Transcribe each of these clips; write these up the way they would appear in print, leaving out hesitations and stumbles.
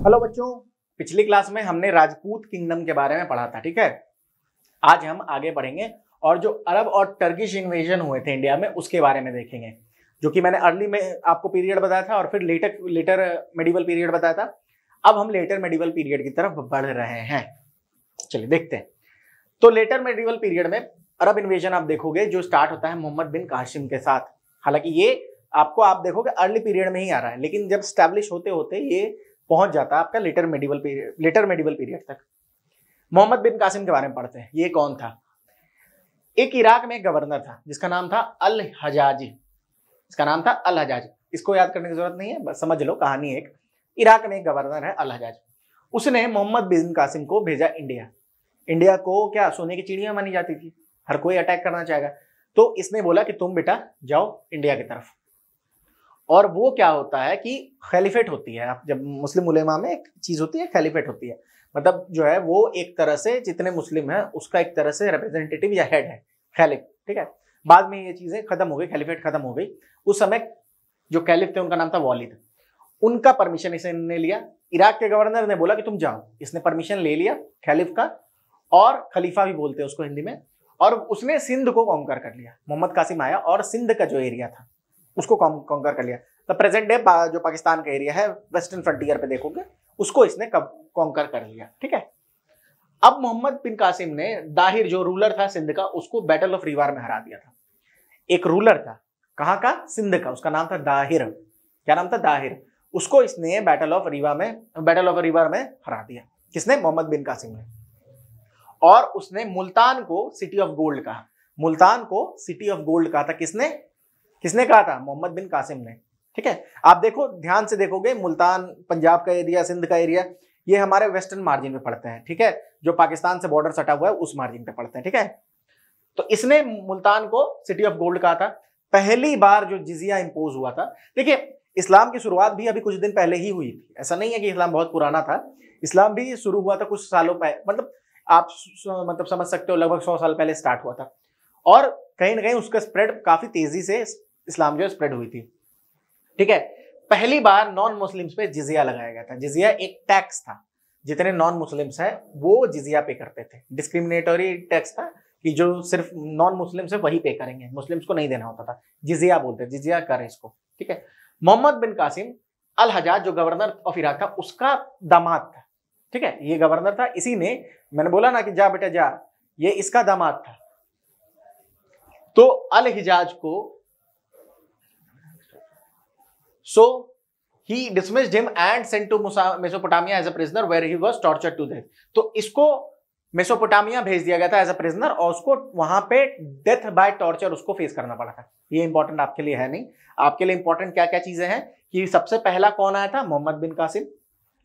Hello बच्चों, पिछली class में हमने राजपूत किंगडम के बारे में पढ़ा था। ठीक है, आज हम आगे बढ़ेंगे और जो अरब और टर्किश इन्वेजन हुए थे इंडिया में उसके बारे में देखेंगे, जो कि मैंने अर्ली में आपको पीरियड बताया था और फिर लेटर मेडिवल पीरियड बताया था। अब हम लेटर मेडिवल पीरियड की तरफ बढ़ रहे हैं। चलिए देखते हैं। तो लेटर मेडिवल पीरियड में अरब इन्वेजन आप देखोगे जो स्टार्ट होता है मोहम्मद बिन कासिम के साथ। हालांकि ये आप देखोगे अर्ली पीरियड में ही आ रहा है, लेकिन जब स्टैब्लिश होते होते ये पहुंच जाता है आपका लेटर मेडिवल पीरियड तक। मोहम्मद बिन कासिम के बारे में पढ़ते हैं। ये कौन था? एक इराक में एक गवर्नर था जिसका नाम था अल हजाजी। इसको याद करने की जरूरत नहीं है, बस समझ लो कहानी। एक इराक में एक गवर्नर है अल हजाज। उसने मोहम्मद बिन कासिम को भेजा इंडिया को क्या सोने की चिड़िया मानी जाती थी, हर कोई अटैक करना चाहेगा। तो इसने बोला कि तुम बेटा जाओ इंडिया की तरफ। और वो क्या होता है कि खलीफेट होती है। आप जब मुस्लिम उलेमा में एक चीज होती है खलीफेट होती है, मतलब जो है वो एक तरह से जितने मुस्लिम है उसका एक तरह से रिप्रेजेंटेटिव या हेड है खलीफ। ठीक है, बाद में ये चीजें खत्म हो गई, खलीफेट खत्म हो गई। उस समय जो खलीफ थे उनका नाम था वालिद। उनका परमिशन इसने लिया। इराक के गवर्नर ने बोला कि तुम जाओ। इसने परमिशन ले लिया खलीफ का, और खलीफा भी बोलते हैं उसको हिंदी में। और उसने सिंध को कॉन्कर कर लिया। मोहम्मद कासिम आया और सिंध का जो एरिया था उसको कॉन्कर कर लिया। तो प्रेजेंट डे जो पाकिस्तान का एरिया है वेस्टर्न फ्रंटियर पे देखोगे उसको इसने कॉन्कर कर लिया। ठीक है, अब मोहम्मद बिन कासिम ने दाहिर जो रूलर था सिंध का उसको बैटल ऑफ रीवार में हरा दिया था। एक रूलर था कहाँ का? सिंध का, उसका नाम था दाहिर। क्या नाम था? दाहिर। उसको इसने बैटल ऑफ रीवार में हरा दिया। किसने? मोहम्मद बिन कासिम ने। और उसने मुल्तान को सिटी ऑफ गोल्ड कहा था। किसने कहा था? मोहम्मद बिन कासिम ने। ठीक है, आप देखो ध्यान से देखोगे, मुल्तान पंजाब का एरिया, सिंध का एरिया, ये हमारे वेस्टर्न मार्जिन पे पड़ते हैं। ठीक है, जो पाकिस्तान से बॉर्डर सटा हुआ है उस मार्जिन पे पड़ते हैं। ठीक है, तो इसने मुल्तान को सिटी ऑफ गोल्ड कहा था। पहली बार जो जिजिया इंपोज हुआ था, देखिए इस्लाम की शुरुआत भी अभी कुछ दिन पहले ही हुई थी। ऐसा नहीं है कि इस्लाम बहुत पुराना था, इस्लाम भी शुरू हुआ था कुछ सालों पहले, मतलब आप समझ सकते हो लगभग 100 साल पहले स्टार्ट हुआ था। और कहीं ना कहीं उसका स्प्रेड काफी तेजी से इस्लाम जो स्प्रेड हुई थी। ठीक है, पहली बार नॉन मुस्लिम्स पे जिजिया लगाया गया था। जिजिया एक टैक्स था, जितने नॉन मुस्लिम्स हैं वो जिजिया पे करते थे। डिस्क्रिमिनेटरी टैक्स था कि जो सिर्फ नॉन मुस्लिम्स है वही पे करेंगे, मुस्लिम्स को नहीं देना होता था। जिजिया बोलते, जिजिया कर इसको। ठीक है, मोहम्मद बिन कासिम अल हजाज जो गवर्नर ऑफ इराक था उसका दामाद था। ठीक है, ये गवर्नर था, इसी ने, मैंने बोला ना कि जा बेटा जा, ये इसका दामाद था। तो अल हिजाज को So he dismissed him and sent to Mesopotamia as a prisoner where he was tortured to death. तो इसको मेसोपोटामिया भेज दिया गया था एज अ प्रिजनर और उसको वहां पे डेथ बाय टॉर्चर उसको फेस करना पड़ा था। ये इंपॉर्टेंट आपके लिए है नहीं, आपके लिए इंपॉर्टेंट क्या क्या चीजें हैं कि सबसे पहला कौन आया था? मोहम्मद बिन कासिम।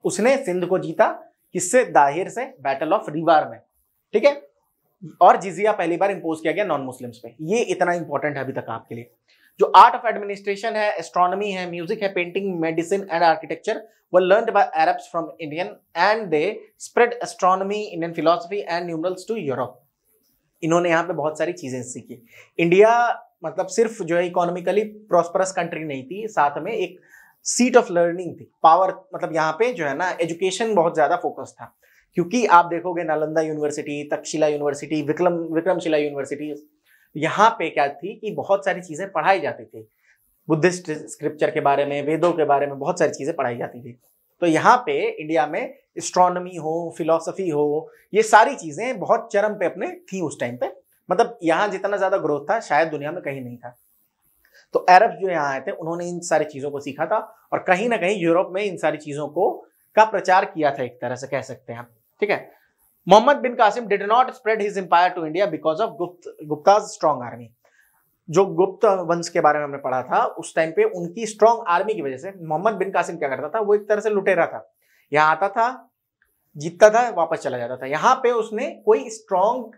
उसने सिंध को जीता, किससे? दाहिर से, बैटल ऑफ रीवार में। ठीक है, और जिजिया पहली बार इंपोज किया गया नॉन मुस्लिम्स पे। ये इतना इंपॉर्टेंट है अभी तक आपके लिए। जो आर्ट ऑफ एडमिनिस्ट्रेशन है, एस्ट्रोनॉमी है, म्यूजिक है, painting, medicine and architecture were learned by Arabs from Indian and they spread astronomy, Indian philosophy and numerals to Europe. इन्होंने यहाँ पे बहुत सारी चीजें सीखी। इंडिया मतलब सिर्फ जो है इकोनॉमिकली प्रॉस्परस कंट्री नहीं थी, साथ में एक सीट ऑफ लर्निंग थी, पावर, मतलब यहाँ पे जो है ना एजुकेशन बहुत ज्यादा फोकस था। क्योंकि आप देखोगे Nalanda university, Takshashila university, Vikramshila university, यहाँ पे क्या थी कि बहुत सारी चीजें पढ़ाई जाती थी। बुद्धिस्ट स्क्रिप्चर के बारे में, वेदों के बारे में बहुत सारी चीजें पढ़ाई जाती थी। तो यहाँ पे इंडिया में एस्ट्रोनॉमी हो, फिलॉसफी हो, ये सारी चीजें बहुत चरम पे अपने थी उस टाइम पे। मतलब यहाँ जितना ज्यादा ग्रोथ था शायद दुनिया में कहीं नहीं था। तो अरब जो यहाँ आए थे उन्होंने इन सारी चीजों को सीखा था और कहीं ना कहीं यूरोप में इन सारी चीजों को का प्रचार किया था, एक तरह से कह सकते हैं आप। ठीक है, Mohammad bin Qasim did not spread his empire to India because of Guptas strong army. जो गुप्त वंश के बारे में हमने पढ़ा था उस टाइम पे उनकी स्ट्रॉन्ग आर्मी की वजह से मोहम्मद बिन कासिम क्या करता था, वो एक तरह से लुटेरा था। यहाँ आता था, जीतता था, वापस चला जाता था। यहाँ पे उसने कोई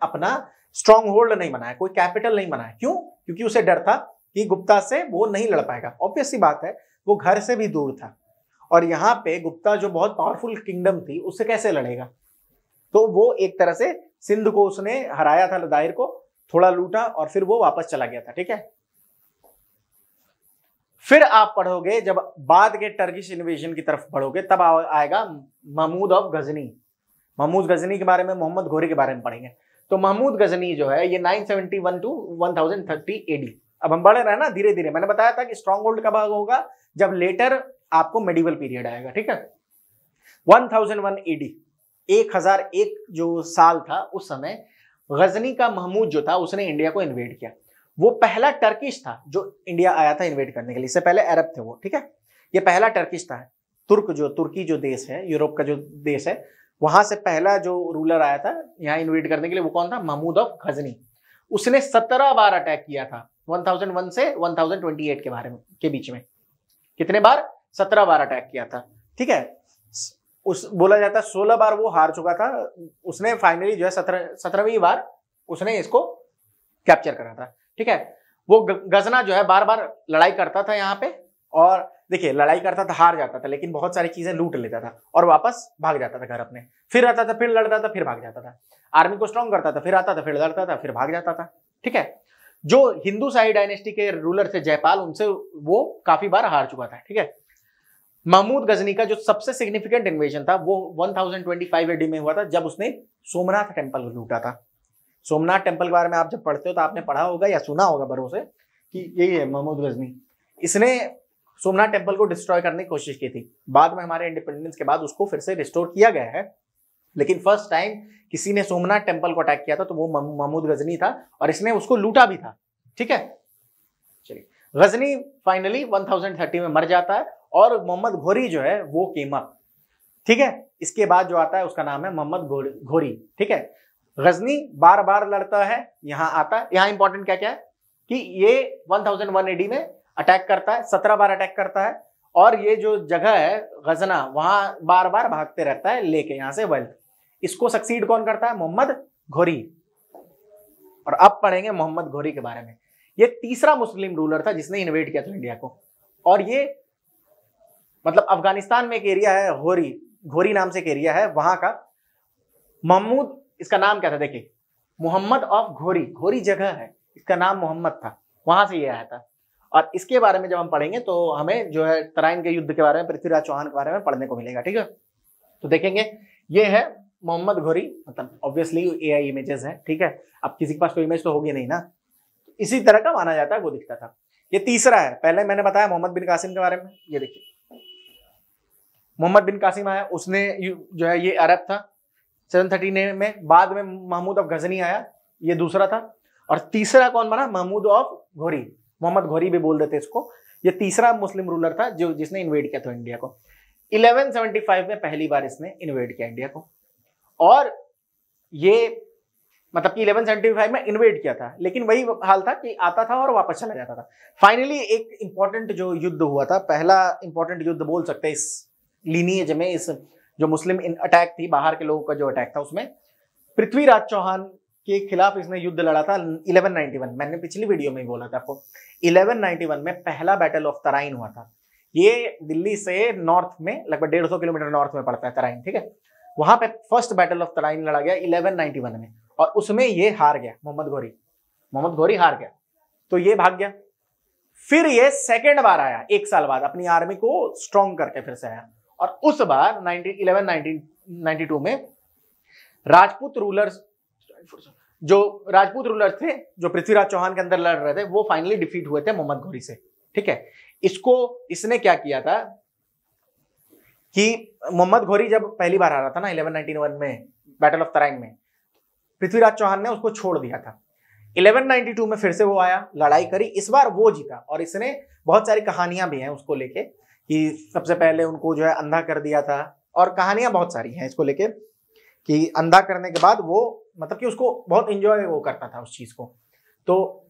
अपना स्ट्रॉन्ग होल्ड नहीं बनाया, कोई कैपिटल नहीं बनाया। क्यों? क्योंकि उसे डर था कि गुप्ता से वो नहीं लड़ पाएगा। ऑब्वियस सी बात है, वो घर से भी दूर था और यहाँ पे गुप्ता जो बहुत पावरफुल किंगडम थी उससे कैसे लड़ेगा। तो वो एक तरह से सिंध को उसने हराया था, दाहिर को थोड़ा लूटा और फिर वो वापस चला गया था। ठीक है, फिर आप पढ़ोगे, जब बाद के टर्किश इन्वेजन की तरफ पढ़ोगे तब आएगा महमूद ऑफ गजनी। महमूद गजनी के बारे में, मोहम्मद घोरी के बारे में पढ़ेंगे। तो महमूद गजनी जो है ये 971 टू 1030 एडी। अब हम बढ़ रहे हैं ना धीरे धीरे। मैंने बताया था कि स्ट्रॉन्ग होल्ड कब होगा, जब लेटर आपको मेडिवल पीरियड आएगा, ठीक है। 1001 एडी, 1001 जो साल था उस समय गजनी का महमूद जो था उसने इंडिया को इन्वेड किया। वो पहला टर्किश था जो इंडिया आया था इन्वेड करने के लिए। इससे पहले अरब थे वो, ठीक है। ये पहला टर्किश था। तुर्की जो देश है, यूरोप का जो देश है, वहां से पहला जो रूलर आया था यहाँ इन्वेड करने के लिए वो कौन था? महमूद ऑफ गजनी। उसने 17 बार अटैक किया था 1001 से 1028 के बारे में के बीच में। कितने बार? 17 बार अटैक किया था, ठीक है। उस बोला जाता है 16 बार वो हार चुका था। उसने फाइनली जो है 17वीं बार उसने इसको कैप्चर करा था, ठीक है। वो गजना जो है बार बार लड़ाई करता था यहाँ पे, और देखिए लड़ाई करता था, हार जाता था, लेकिन बहुत सारी चीजें लूट लेता था और वापस भाग जाता था घर अपने। फिर आता था, फिर लड़ता था, फिर भाग जाता था। आर्मी को स्ट्रॉन्ग करता था, फिर आता था, फिर लड़ता था, फिर भाग जाता था, ठीक है। जो हिंदू शाही डायनेस्टी के रूलर थे जयपाल, उनसे वो काफी बार हार चुका था, ठीक है। महमूद गजनी का जो सबसे सिग्निफिकेंट इन्वेजन था वो 1025 एडी में हुआ था, जब उसने सोमनाथ टेम्पल को लूटा था। सोमनाथ टेम्पल के बारे में आप जब पढ़ते हो तो आपने पढ़ा होगा या सुना होगा भरोसे कि यही है महमूद गजनी। इसने सोमनाथ टेम्पल को डिस्ट्रॉय करने की कोशिश की थी। बाद में हमारे इंडिपेंडेंस के बाद उसको फिर से रिस्टोर किया गया है, लेकिन फर्स्ट टाइम किसी ने सोमनाथ टेम्पल को अटैक किया था तो वो महमूद गजनी था, और इसने उसको लूटा भी था, ठीक है। चलिए, गजनी फाइनली 1030 में मर जाता है और मोहम्मद घोरी जो है वो केम अप, ठीक है। इसके बाद जो आता है उसका नाम है मोहम्मद घोरी, ठीक है। गजनी बार बार लड़ता है, यहाँ आता है। यहाँ इंपॉर्टेंट क्या क्या है कि ये 1001 एडी में अटैक करता है, 17 बार अटैक करता है, और ये जो जगह है गजना वहां बार बार भागते रहता है लेके यहाँ से वेल्थ। इसको सक्सीड कौन करता है? मोहम्मद घोरी। और अब पढ़ेंगे मोहम्मद घोरी के बारे में। ये तीसरा मुस्लिम रूलर था जिसने इन्वेड किया था इंडिया को, और ये मतलब अफगानिस्तान में एक एरिया है घोरी नाम से एक एरिया है वहां का। महमूद, इसका नाम क्या था देखिए, मोहम्मद ऑफ घोरी जगह है, इसका नाम मोहम्मद था, वहां से ये आया था। और इसके बारे में जब हम पढ़ेंगे तो हमें जो है तराइन के युद्ध के बारे में, पृथ्वीराज चौहान के बारे में पढ़ने को मिलेगा, ठीक है। तो देखेंगे ये है मोहम्मद घोरी, मतलब ऑब्वियसली AI इमेजेस है, ठीक है। अब किसी के पास कोई इमेज तो होगी नहीं ना, इसी तरह का माना जाता है, वो दिखता था। ये तीसरा है। पहले मैंने बताया मोहम्मद बिन कासिम के बारे में, ये देखिए मोहम्मद बिन कासिम आया, उसने जो है ये अरब था 739 में। बाद में महमूद ऑफ गजनी आया, ये दूसरा था। और तीसरा कौन बना? महमूद ऑफ घोरी, मोहम्मद घोरी भी बोल देते इसको। ये तीसरा मुस्लिम रूलर था जो जिसने इन्वेड किया था इंडिया को। 1175 में पहली बार इसने इन्वेड किया इंडिया को, और ये मतलब कि 1175 में इन्वेड किया था, लेकिन वही हाल था कि आता था और वापस चला जाता था। फाइनली एक इंपॉर्टेंट जो युद्ध हुआ था, पहला इंपॉर्टेंट युद्ध बोल सकते हैं इस लीनिएज में, इस जो मुस्लिम अटैक थी, बाहर के लोगों का जो अटैक था, उसमें पृथ्वीराज चौहान के खिलाफ इसने युद्ध लड़ा था 1191। मैंने पिछली वीडियो में ही बोला था आपको, 1191 में पहला बैटल ऑफ तराइन हुआ था। ये दिल्ली से नॉर्थ में लगभग 150 किलोमीटर नॉर्थ में पड़ता है तराइन, ठीक है। वहां पे फर्स्ट बैटल ऑफ तराइन लड़ा गया 1191 में, और उसमें ये हार गया मोहम्मद घोरी हार गया, तो ये भाग गया। फिर ये सेकेंड बार आया 1 साल बाद, अपनी आर्मी को स्ट्रॉन्ग करके फिर से आया, और उस बार 1192 में राजपूत रूलर्स थे जो पृथ्वीराज चौहान के अंदर लड़ रहे थे, वो फाइनली डिफीट हुए थे मोहम्मद घोरी से, ठीक है। इसने क्या किया था कि मोहम्मद घोरी जब पहली बार आ रहा था ना 1191 में बैटल ऑफ तराइन में, पृथ्वीराज चौहान ने उसको छोड़ दिया था। 1192 में फिर से वो आया, लड़ाई करी, इस बार वो जीता। और इसने बहुत सारी कहानियां भी हैं उसको लेके कि सबसे पहले उनको जो है अंधा कर दिया था, और कहानियां बहुत सारी हैं इसको लेके कि अंधा करने के बाद वो मतलब कि उसको बहुत इंजॉय वो करता था उस चीज को। तो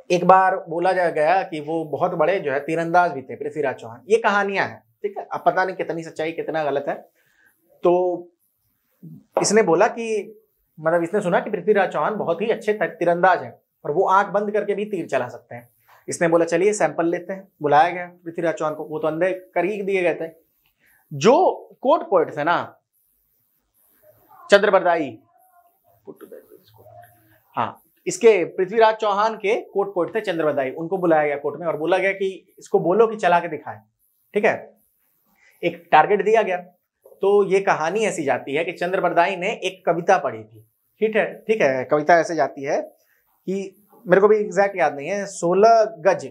एक बार बोला गया कि वो बहुत बड़े जो है तीरंदाज भी थे पृथ्वीराज चौहान। ये कहानियां हैं, ठीक है। अब पता नहीं कितनी सच्चाई कितना गलत है। तो इसने बोला कि मतलब इसने सुना कि पृथ्वीराज चौहान बहुत ही अच्छे तीरंदाज हैं और वो आंख बंद करके भी तीर चला सकते हैं। इसने बोला चलिए सैंपल लेते हैं। बुलाया गया पृथ्वीराज चौहान को, वो तो अंधे कर ही दिए गए थे। जो कोर्ट पोएट थे ना, चंद्रबरदाई, हाँ, इसके पृथ्वीराज चौहान के कोर्ट पोइट थे चंद्रबरदाई, उनको बुलाया गया कोर्ट में और बोला गया कि इसको बोलो कि चला के दिखाए। ठीक है, एक टारगेट दिया गया। तो ये कहानी ऐसी जाती है कि चंद्रबरदाई ने एक कविता पढ़ी थी। ठीक है, कविता ऐसे जाती है कि मेरे को भी एग्जैक्ट याद नहीं है, 16 गज,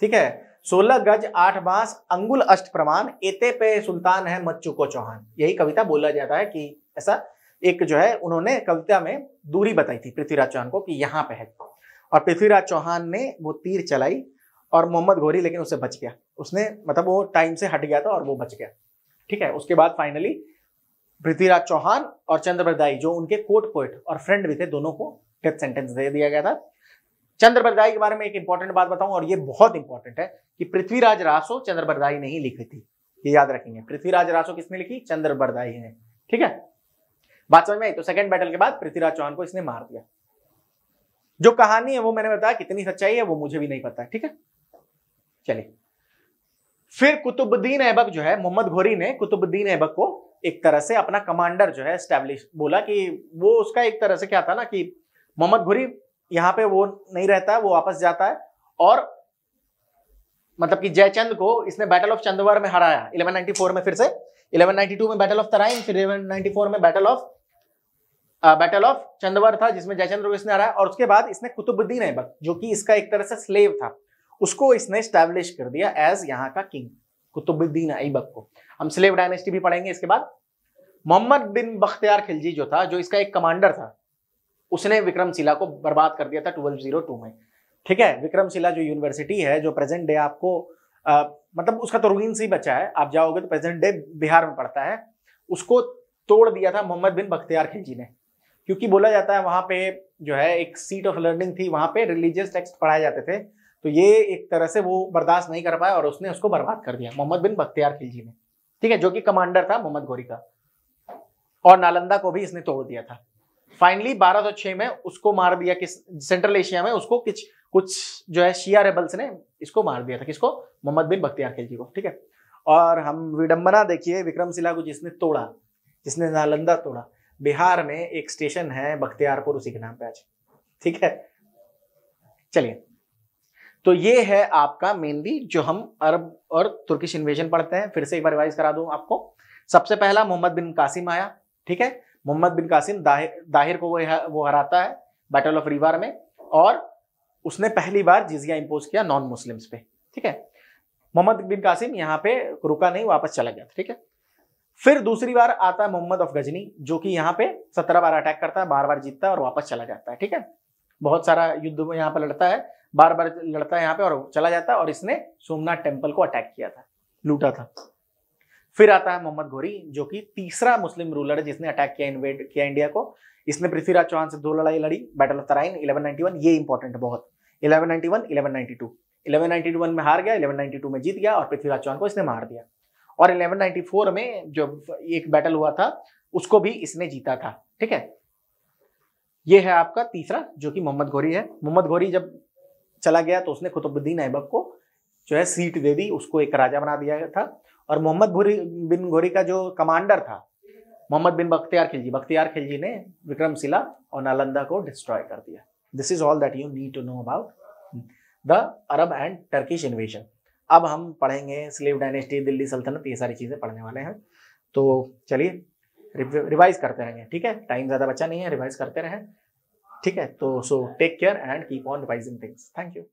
ठीक है, 16 गज 8 बांस अंगुल अष्ट प्रमाण, एते पे सुल्तान है मत चुको चौहान। यही कविता बोला जाता है कि ऐसा एक जो है उन्होंने कविता में दूरी बताई थी पृथ्वीराज चौहान को कि यहाँ पे है, और पृथ्वीराज चौहान ने वो तीर चलाई और मोहम्मद घोरी लेकिन उससे बच गया, उसने मतलब वो टाइम से हट गया था और वो बच गया। ठीक है, उसके बाद फाइनली पृथ्वीराज चौहान और चंद्रबरदाई जो उनके कोर्ट पोइट और फ्रेंड भी थे, दोनों को डेथ सेंटेंस दे दिया गया था। चंद्रबरदाई के बारे में एक इंपॉर्टेंट बात बताऊं, और ये बहुत इंपॉर्टेंट है कि पृथ्वीराज रासो चंद्रबरदाई ने ही लिखी थी, ये याद रखेंगे। पृथ्वीराज रासो किसने लिखी? चंद्रबरदाई ने। ठीक है, बात समझ में आई? तो सेकंड बैटल के बाद पृथ्वीराज चौहान को इसने मार दिया। जो कहानी है वो मैंने बताया, कितनी सच्चाई है वो मुझे भी नहीं पता है। ठीक है, चलिए फिर कुतुबुद्दीन ऐबक जो है, मोहम्मद घोरी ने कुतुबुद्दीन ऐबक को एक तरह से अपना कमांडर जो है एस्टैब्लिश, बोला कि वो उसका एक तरह से क्या था ना कि मोहम्मद घोरी यहाँ पे वो नहीं रहता है, वो वापस जाता है, और मतलब कि जयचंद को इसने बैटल ऑफ चंदवार में हराया 1194 में, फिर से 1192 में बैटल ऑफ तराइन, फिर 1194 में बैटल ऑफ चंदवार था जिसमें जयचंद्र को इसने हराया। और उसके बाद इसने कुतुबुद्दीन ऐबक जो कि इसका एक तरह से स्लेव था, उसको इसने एस्टैब्लिश कर दिया एज यहाँ का किंग, कुतुबुद्दीन ऐबक को। हम स्लेव डायनेस्टी भी पढ़ेंगे इसके बाद। मोहम्मद बिन बख्तियार खिलजी जो था, जो इसका एक कमांडर था, उसने विक्रमशिला को बर्बाद कर दिया था 1202 में। ठीक है, विक्रमशिला जो यूनिवर्सिटी है, जो प्रेजेंट डे आपको मतलब उसका तो रुइन से ही बचा है, आप जाओगे तो प्रेजेंट डे बिहार में पड़ता है, उसको तोड़ दिया था मोहम्मद बिन बख्तियार खिलजी ने, क्योंकि बोला जाता है वहां पे जो है एक सीट ऑफ लर्निंग थी, वहां पे रिलीजियस टेक्स्ट पढ़ाए जाते थे, तो ये एक तरह से वो बर्दाश्त नहीं कर पाया और उसने उसको बर्बाद कर दिया, मोहम्मद बिन बख्तियार खिलजी ने। ठीक है, जो कि कमांडर था मोहम्मद घोरी का, और नालंदा को भी इसने तोड़ दिया था। फाइनली 1206 में उसको मार दिया, किस सेंट्रल एशिया में उसको कुछ जो है शिया रेबल्स ने इसको मार दिया था, किसको? मोहम्मद बिन बख्तियार खिलजी को। ठीक है, और हम विडंबना देखिए, विक्रमशिला को जिसने तोड़ा, जिसने नालंदा तोड़ा, बिहार में एक स्टेशन है बख्तियारपुर, उसी के नाम पे आज। ठीक है, चलिए, तो ये है आपका मेनली जो हम अरब और तुर्किश इन्वेजन पढ़ते हैं। फिर से एक बार रिवाइज करा दूं आपको। सबसे पहला मोहम्मद बिन कासिम आया। ठीक है, मोहम्मद बिन कासिम दाहिर को वो हराता है बैटल ऑफ रीवार में, और उसने पहली बार जिजिया इंपोज किया नॉन मुस्लिम्स पे। ठीक है, मोहम्मद बिन कासिम यहाँ पे रुका नहीं, वापस चला गया। ठीक है, फिर दूसरी बार आता है मोहम्मद ऑफ गजनी, जो कि यहाँ पे 17 बार अटैक करता है, बार बार जीतता है और वापस चला जाता है। ठीक है, बहुत सारा युद्ध यहाँ पे लड़ता है, बार बार लड़ता है यहाँ पे और चला जाता है, और इसने सोमनाथ टेम्पल को अटैक किया था, लूटा था। फिर आता है मोहम्मद घोरी, जो कि तीसरा मुस्लिम रूलर है जिसने अटैक किया, इन्वेड किया इंडिया को। इसने पृथ्वीराज चौहान से 2 लड़ाई लड़ी, बैटल ऑफ तराइन 1191, ये इंपॉर्टेंट है बहुत, 1191 1192। 1191 में हार गया, 1192 में जीत गया और पृथ्वीराज चौहान को इसने मार दिया। और 1194 में जो एक बैटल हुआ था उसको भी इसने जीता था। ठीक है, ये है आपका तीसरा जो कि मोहम्मद घोरी है। मोहम्मद घोरी जब चला गया तो उसने कुतुबुद्दीन ऐबक को जो है सीट दे दी, उसको एक राजा बना दिया था। और मोहम्मद बिन घोरी का जो कमांडर था मोहम्मद बिन बख्तियार खिलजी ने विक्रमशिला और नालंदा को डिस्ट्रॉय कर दिया। This is all that you need to know about the Arab and Turkish invasion. अब हम पढ़ेंगे स्लेव डायनेस्टी, दिल्ली सल्तनत, ये सारी चीजें पढ़ने वाले हैं। तो चलिए रिवाइज करते रहेंगे। ठीक है, टाइम ज्यादा बचा नहीं है, रिवाइज करते रहें। ठीक है, तो so take care and keep on revising things. Thank you.